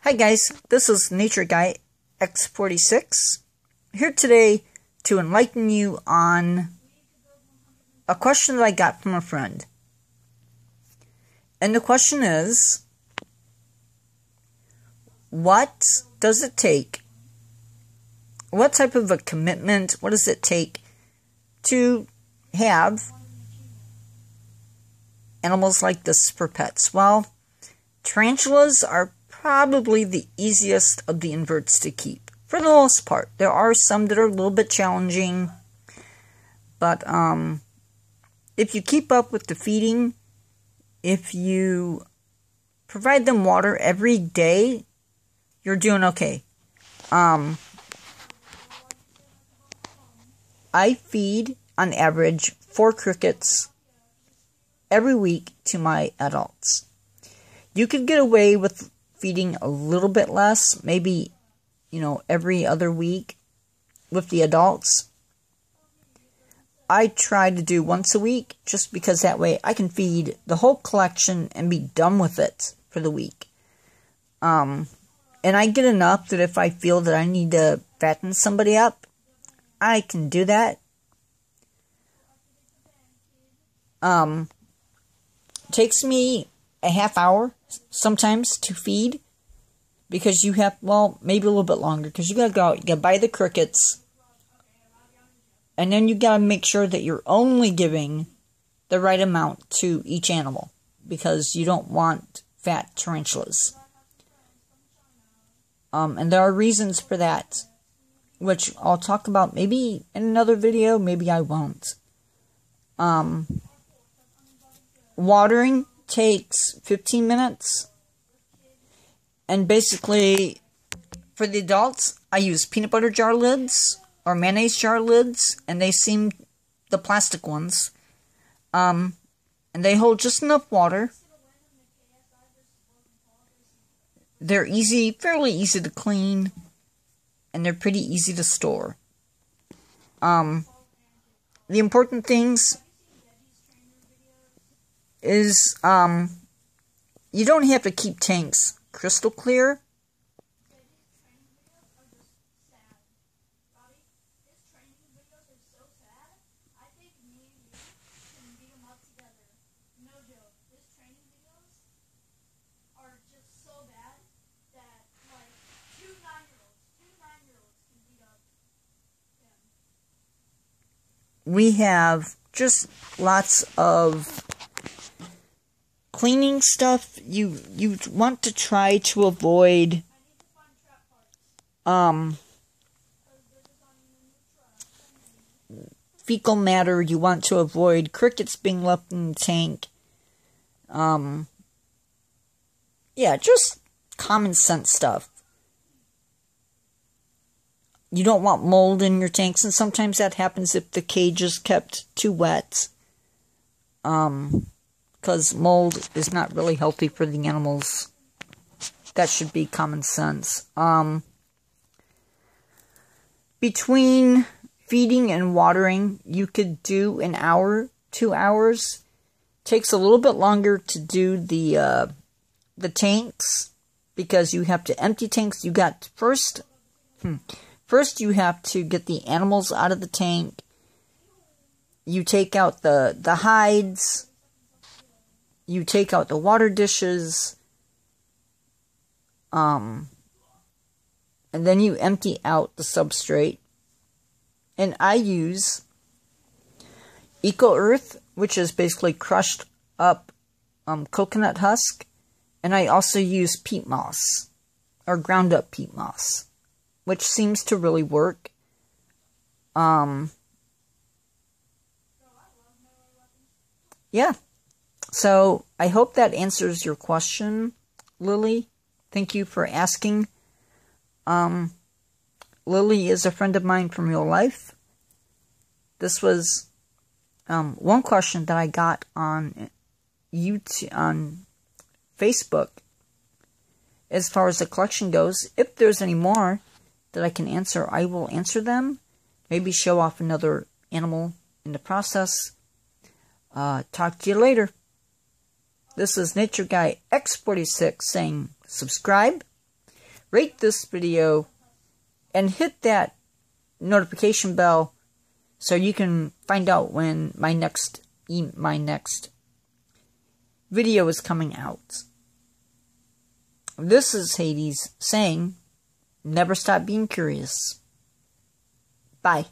Hi guys, this is Nature Guy X46, here today to enlighten you on a question that I got from a friend. And the question is, what does it take, what type of a commitment, what does it take to have animals like this for pets? Well, tarantulas are probably the easiest of the inverts to keep, for the most part. There are some that are a little bit challenging, but if you keep up with the feeding, if you provide them water every day, you're doing okay. I feed, on average, 4 crickets every week to my adults. You could get away with feeding a little bit less, maybe, every other week with the adults. I try to do once a week, just because that way I can feed the whole collection and be done with it for the week. And I get enough that if I feel that I need to fatten somebody up, I can do that. Takes me a half hour sometimes to feed, because you have, maybe a little bit longer, because you gotta go out, you gotta buy the crickets, and then you gotta make sure that you're only giving the right amount to each animal, because you don't want fat tarantulas. And there are reasons for that, which I'll talk about maybe in another video, maybe I won't. Watering takes 15 minutes. And basically, for the adults, I use peanut butter jar lids or mayonnaise jar lids, and they seem the plastic ones. And they hold just enough water. They're fairly easy to clean, and they're pretty easy to store. The important things is, you don't have to keep tanks crystal clear. We have just lots of cleaning stuff. You want to try to avoid fecal matter. You want to avoid crickets being left in the tank. Yeah, just common sense stuff. You don't want mold in your tanks, and sometimes that happens if the cage is kept too wet. Because mold is not really healthy for the animals. That should be common sense. Between feeding and watering, you could do an hour, 2 hours. Takes a little bit longer to do the tanks, because you have to empty tanks. You got first you have to get the animals out of the tank. You take out the hides. You take out the water dishes. And then you empty out the substrate. And I use Eco Earth, which is basically crushed up coconut husk. And I also use peat moss, or ground up peat moss, which seems to really work. Yeah. So, I hope that answers your question, Lily. Thank you for asking. Lily is a friend of mine from real life. This was one question that I got on YouTube, on Facebook, as far as the collection goes. If there's any more that I can answer, I will answer them. Maybe show off another animal in the process. Talk to you later. This is Nature Guy X46 saying subscribe, rate this video, and hit that notification bell so you can find out when my next video is coming out. This is Hades saying, never stop being curious. Bye.